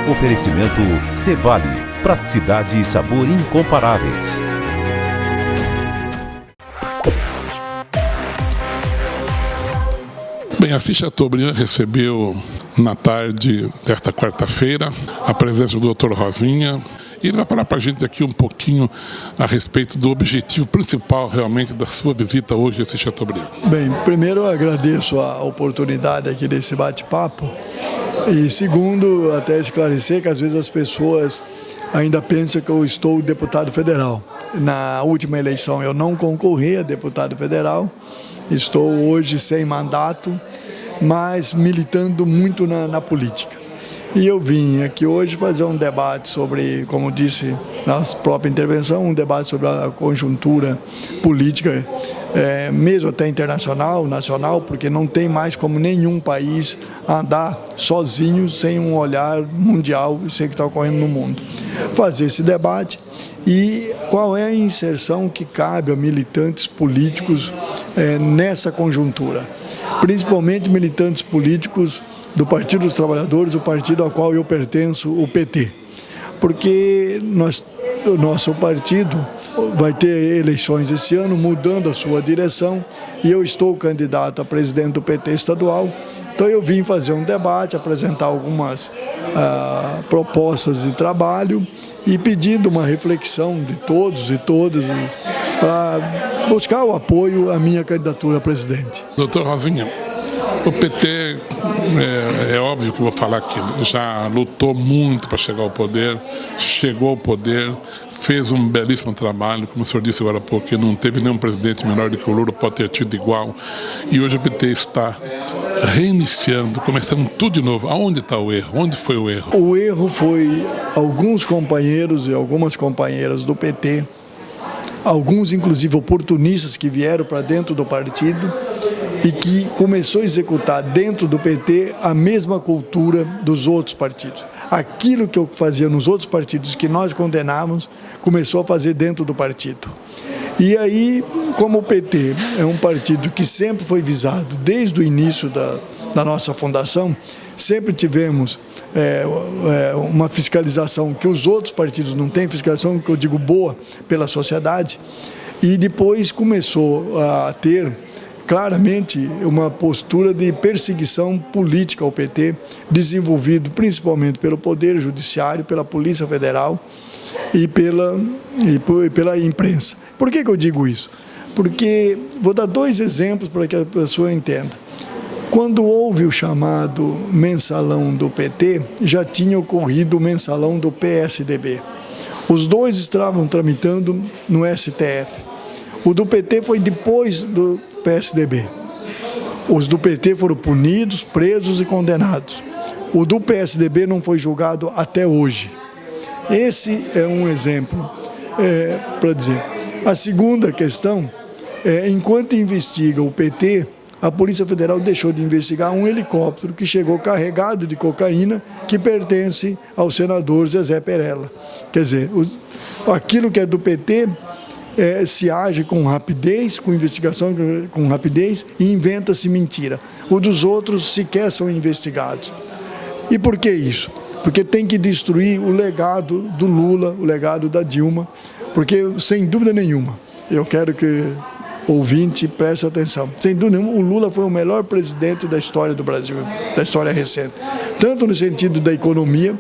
Oferecimento Cevale, praticidade e sabor incomparáveis. Bem, a Chateaubriand recebeu na tarde desta quarta-feira a presença do Dr. Rosinha. E ele vai falar para a gente aqui um pouquinho a respeito do objetivo principal realmente da sua visita hoje a esse Chateaubriand. Bem, primeiro eu agradeço a oportunidade aqui desse bate-papo e segundo, até esclarecer que às vezes as pessoas ainda pensam que eu estou deputado federal. Na última eleição eu não concorri a deputado federal, estou hoje sem mandato, mas militando muito na política. E eu vim aqui hoje fazer um debate sobre, como disse na própria intervenção, um debate sobre a conjuntura política, mesmo até internacional, nacional, porque não tem mais como nenhum país andar sozinho, sem um olhar mundial, sem o que está ocorrendo no mundo. Fazer esse debate e qual é a inserção que cabe a militantes políticos nessa conjuntura, principalmente militantes políticos do Partido dos Trabalhadores, o partido ao qual eu pertenço, o PT. Porque o nosso partido vai ter eleições esse ano, mudando a sua direção, e eu estou candidato a presidente do PT estadual. Então eu vim fazer um debate, apresentar algumas propostas de trabalho e pedindo uma reflexão de todos e todas para buscar o apoio à minha candidatura a presidente. Doutor Rosinha, o PT, é óbvio que eu vou falar aqui, já lutou muito para chegar ao poder, chegou ao poder, fez um belíssimo trabalho, como o senhor disse agora há pouco, que não teve nenhum presidente menor do que o Lula, pode ter tido igual, e hoje o PT está reiniciando, começando tudo de novo. Aonde está o erro? Onde foi o erro? O erro foi alguns companheiros e algumas companheiras do PT, alguns inclusive oportunistas que vieram para dentro do partido, e que começou a executar dentro do PT a mesma cultura dos outros partidos. Aquilo que eu fazia nos outros partidos que nós condenávamos, começou a fazer dentro do partido. E aí, como o PT é um partido que sempre foi visado desde o início da nossa fundação, sempre tivemos uma fiscalização que os outros partidos não têm, fiscalização que eu digo boa pela sociedade, e depois começou a ter claramente uma postura de perseguição política ao PT, desenvolvido principalmente pelo Poder Judiciário, pela Polícia Federal e pela imprensa. Por que eu digo isso? Porque vou dar dois exemplos para que a pessoa entenda. Quando houve o chamado mensalão do PT, já tinha ocorrido o mensalão do PSDB. Os dois estavam tramitando no STF. O do PT foi depois do PSDB. Os do PT foram punidos, presos e condenados. O do PSDB não foi julgado até hoje. Esse é um exemplo para dizer. A segunda questão é, enquanto investiga o PT, a Polícia Federal deixou de investigar um helicóptero que chegou carregado de cocaína que pertence ao senador Zezé Perella. Quer dizer, aquilo que é do PT se age com rapidez, com investigação com rapidez e inventa-se mentira. O dos outros sequer são investigados. E por que isso? Porque tem que destruir o legado do Lula, o legado da Dilma, porque, sem dúvida nenhuma, eu quero que o ouvinte preste atenção, sem dúvida nenhuma, o Lula foi o melhor presidente da história do Brasil, da história recente, tanto no sentido da economia,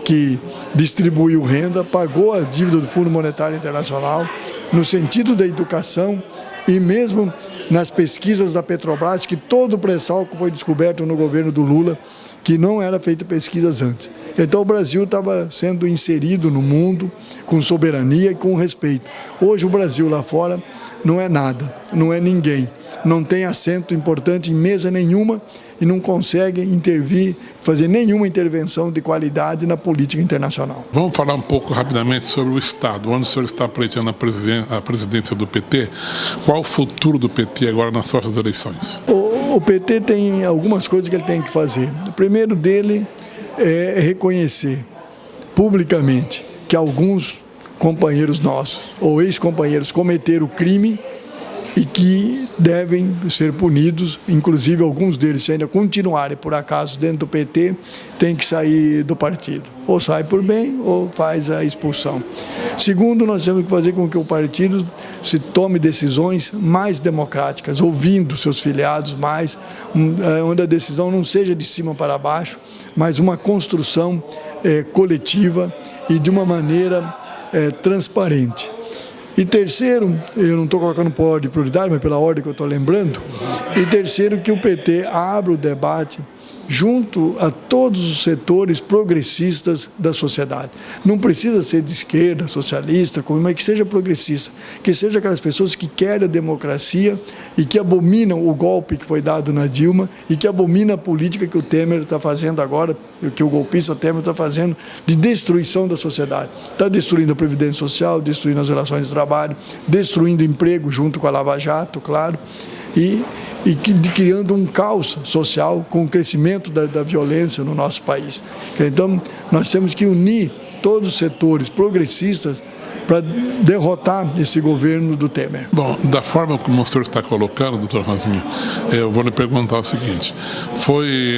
que distribuiu renda, pagou a dívida do Fundo Monetário Internacional, no sentido da educação e mesmo nas pesquisas da Petrobras, que todo o pré-sal foi descoberto no governo do Lula, que não era feita pesquisas antes. Então o Brasil estava sendo inserido no mundo com soberania e com respeito. Hoje o Brasil lá fora não é nada, não é ninguém, não tem assento importante em mesa nenhuma e não consegue intervir, fazer nenhuma intervenção de qualidade na política internacional. Vamos falar um pouco rapidamente sobre o Estado, onde o senhor está pleiteando a presidência do PT. Qual o futuro do PT agora nas próximas eleições? O PT tem algumas coisas que ele tem que fazer. O primeiro dele é reconhecer publicamente que alguns companheiros nossos ou ex-companheiros cometeram crime e que devem ser punidos, inclusive alguns deles, se ainda continuarem por acaso dentro do PT, tem que sair do partido. Ou sai por bem ou faz a expulsão. Segundo, nós temos que fazer com que o partido se tome decisões mais democráticas, ouvindo seus filiados mais, onde a decisão não seja de cima para baixo, mas uma construção coletiva e de uma maneira transparente. E terceiro, eu não estou colocando por ordem de prioridade, mas pela ordem que eu estou lembrando, e terceiro, que o PT abra o debate junto a todos os setores progressistas da sociedade. Não precisa ser de esquerda, socialista, mas que seja progressista, que seja aquelas pessoas que querem a democracia e que abominam o golpe que foi dado na Dilma e que abominam a política que o Temer está fazendo agora, que o golpista Temer está fazendo, de destruição da sociedade. Está destruindo a Previdência Social, destruindo as relações de trabalho, destruindo emprego junto com a Lava Jato, claro, e criando um caos social com o crescimento da violência no nosso país. Então, nós temos que unir todos os setores progressistas para derrotar esse governo do Temer. Bom, da forma como o senhor está colocando, doutor Rosinha, eu vou lhe perguntar o seguinte: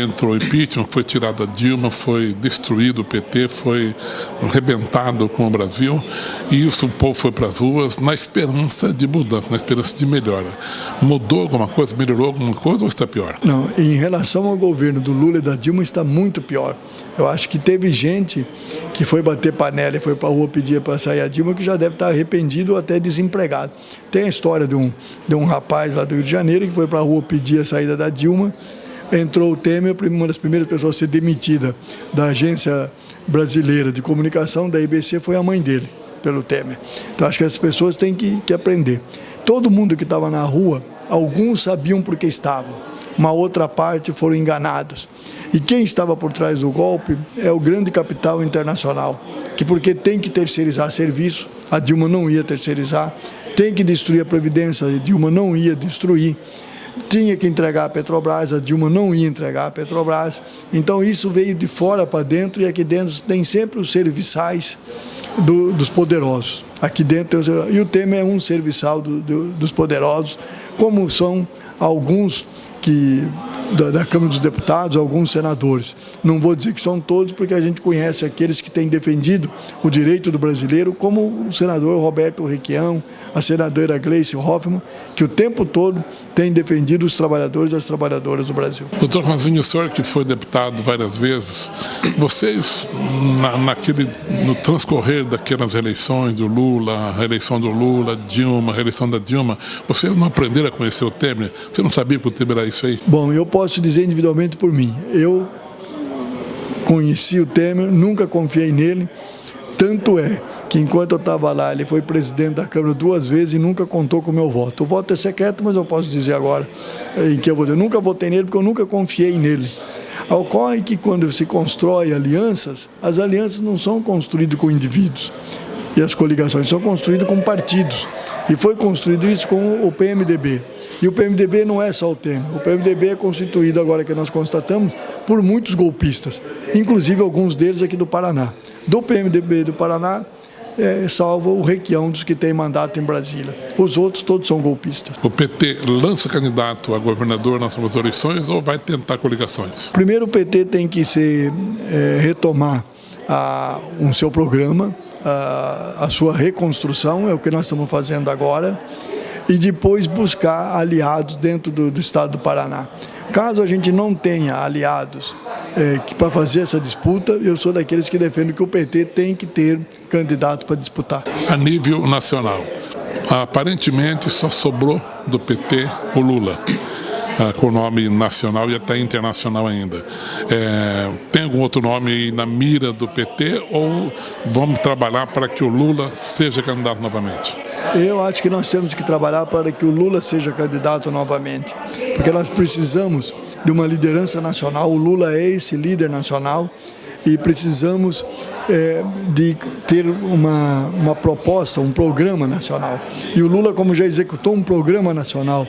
entrou o impeachment, foi tirada a Dilma, foi destruído o PT, foi arrebentado com o Brasil, e o povo foi para as ruas na esperança de mudança, na esperança de melhora. Mudou alguma coisa, melhorou alguma coisa ou está pior? Não, em relação ao governo do Lula e da Dilma, está muito pior. Eu acho que teve gente que foi bater panela e foi para a rua pedir para sair a Dilma, que já deve estar arrependido ou até desempregado. Tem a história de um rapaz lá do Rio de Janeiro que foi para a rua pedir a saída da Dilma, entrou o Temer, uma das primeiras pessoas a ser demitida da Agência Brasileira de Comunicação, da IBC, foi a mãe dele, pelo Temer. Então acho que as pessoas têm que aprender. Todo mundo que estava na rua, alguns sabiam por que estavam, uma outra parte foram enganados. E quem estava por trás do golpe é o grande capital internacional, que porque tem que terceirizar serviço, a Dilma não ia terceirizar, tem que destruir a Previdência, a Dilma não ia destruir, tinha que entregar a Petrobras, a Dilma não ia entregar a Petrobras. Então isso veio de fora para dentro, e aqui dentro tem sempre os serviçais dos poderosos. Aqui dentro e o Temer é um serviçal dos poderosos, como são alguns da Câmara dos Deputados, alguns senadores. Não vou dizer que são todos, porque a gente conhece aqueles que têm defendido o direito do brasileiro, como o senador Roberto Requião, a senadora Gleice Hoffmann, que o tempo todo tem defendido os trabalhadores e as trabalhadoras do Brasil. Doutor Rosinha, o senhor que foi deputado várias vezes, vocês, no transcorrer daquelas eleições do Lula, a reeleição do Lula, Dilma, a reeleição da Dilma, vocês não aprenderam a conhecer o Temer? Você não sabia que o Temer era isso aí? Bom, eu posso dizer individualmente por mim. Eu conheci o Temer, nunca confiei nele, tanto é que enquanto eu estava lá, ele foi presidente da Câmara 2 vezes e nunca contou com o meu voto. O voto é secreto, mas eu posso dizer agora em que eu vou dizer. Eu nunca votei nele porque eu nunca confiei nele. Ocorre que quando se constrói alianças, as alianças não são construídas com indivíduos e as coligações são construídas com partidos. E foi construído isso com o PMDB. E o PMDB não é só o Temer. O PMDB é constituído, agora que nós constatamos, por muitos golpistas, inclusive alguns deles aqui do Paraná. Do PMDB do Paraná, salvo o Requião dos que tem mandato em Brasília. Os outros todos são golpistas. O PT lança candidato a governador nas suas eleições ou vai tentar coligações? Primeiro, o PT tem que retomar o seu programa, a sua reconstrução, é o que nós estamos fazendo agora, e depois buscar aliados dentro do estado do Paraná. Caso a gente não tenha aliados para fazer essa disputa, eu sou daqueles que defendem que o PT tem que ter candidato para disputar. A nível nacional, aparentemente só sobrou do PT o Lula, com o nome nacional e até internacional ainda. Tem algum outro nome aí na mira do PT ou vamos trabalhar para que o Lula seja candidato novamente? Eu acho que nós temos que trabalhar para que o Lula seja candidato novamente, porque nós precisamos de uma liderança nacional. O Lula é esse líder nacional e precisamos de ter uma proposta, um programa nacional. E o Lula, como já executou um programa nacional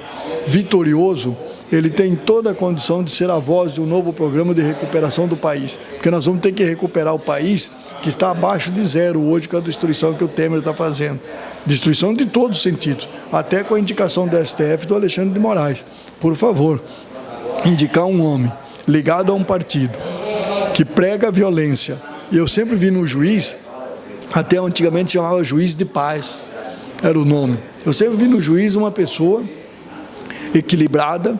vitorioso, ele tem toda a condição de ser a voz de um novo programa de recuperação do país. Porque nós vamos ter que recuperar o país que está abaixo de zero hoje com a destruição que o Temer está fazendo. Destruição de todos os sentidos, até com a indicação do STF do Alexandre de Moraes. Por favor, indicar um homem ligado a um partido que prega a violência. E eu sempre vi no juiz, até antigamente chamava juiz de paz, era o nome. Eu sempre vi no juiz uma pessoa equilibrada,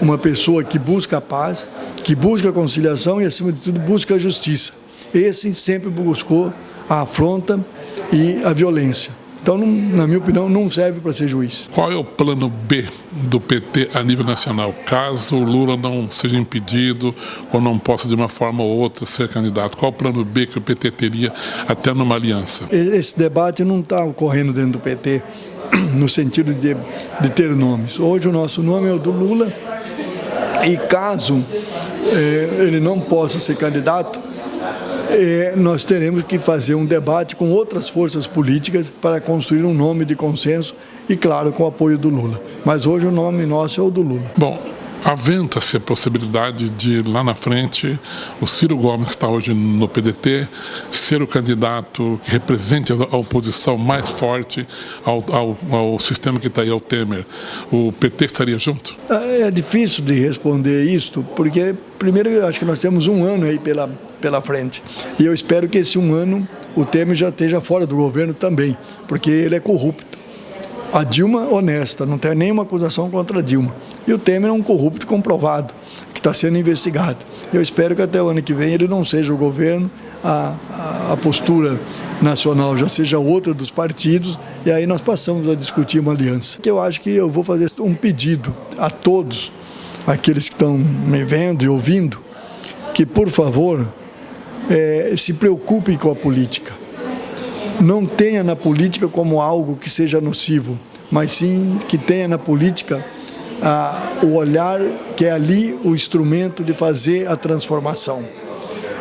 uma pessoa que busca a paz, que busca a conciliação e, acima de tudo, busca a justiça. Esse sempre buscou a afronta e a violência. Então, na minha opinião, não serve para ser juiz. Qual é o plano B do PT a nível nacional, caso o Lula não seja impedido ou não possa, de uma forma ou outra, ser candidato? Qual é o plano B que o PT teria até numa aliança? Esse debate não está ocorrendo dentro do PT, no sentido de ter nomes. Hoje o nosso nome é o do Lula e caso ele não possa ser candidato, nós teremos que fazer um debate com outras forças políticas para construir um nome de consenso e, claro, com o apoio do Lula. Mas hoje o nome nosso é o do Lula. Bom, aventa-se a possibilidade de, lá na frente, o Ciro Gomes, que está hoje no PDT, ser o candidato que represente a oposição mais forte ao sistema que está aí, ao Temer. O PT estaria junto? É difícil de responder isto, porque, primeiro, eu acho que nós temos um ano aí pela frente. E eu espero que esse um ano o Temer já esteja fora do governo também, porque ele é corrupto. A Dilma, honesta, não tem nenhuma acusação contra a Dilma. E o Temer é um corrupto comprovado, que está sendo investigado. Eu espero que até o ano que vem ele não seja o governo, a postura nacional já seja outra dos partidos, e aí nós passamos a discutir uma aliança. Eu acho que eu vou fazer um pedido a todos, aqueles que estão me vendo e ouvindo, que, por favor, se preocupem com a política. Não tenha na política como algo que seja nocivo, mas sim que tenha na política o olhar que é ali o instrumento de fazer a transformação.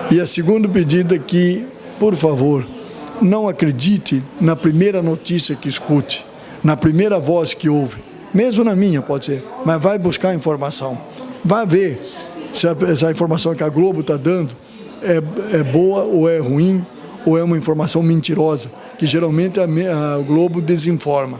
E a segundo pedido é que, por favor, não acredite na primeira notícia que escute, na primeira voz que ouve, mesmo na minha pode ser, mas vai buscar informação, vai ver se essa informação que a Globo está dando é boa ou é ruim, ou é uma informação mentirosa, que geralmente a Globo desinforma.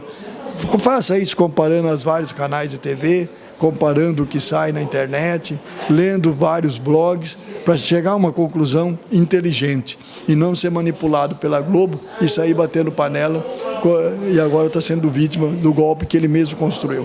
Faça isso comparando os vários canais de TV, comparando o que sai na internet, lendo vários blogs, para chegar a uma conclusão inteligente e não ser manipulado pela Globo e sair batendo panela e agora está sendo vítima do golpe que ele mesmo construiu.